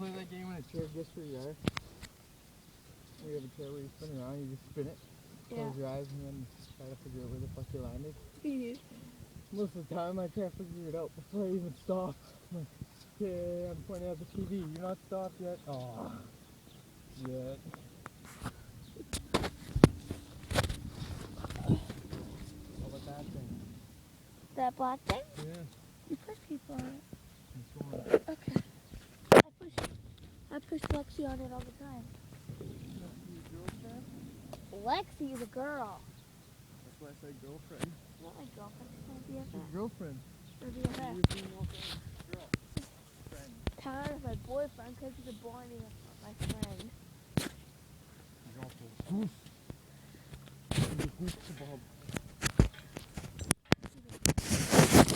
play that game when a chair gets through your eye? You have a chair where you spin around, you just spin it, close your eyes, and then try to figure out where the fuck you landed. Most of the time, I try to figure it out before I even stop. I'm like, okay, I'm pointing at the TV. You're not stopped yet? Oh, yet. How about that thing? That black thing? Yeah. You push people on it. It's going. Okay. I push Lexi on it all the time. Your girlfriend? Lexi is a girl. That's why I said girlfriend. Not my girlfriend. She's my BFF. Your girlfriend. Her BFF. Your female friend. Girl. Friend. Tyler's my boyfriend because he's a boy and he's my friend. He's also a goof. He's a goof kebab.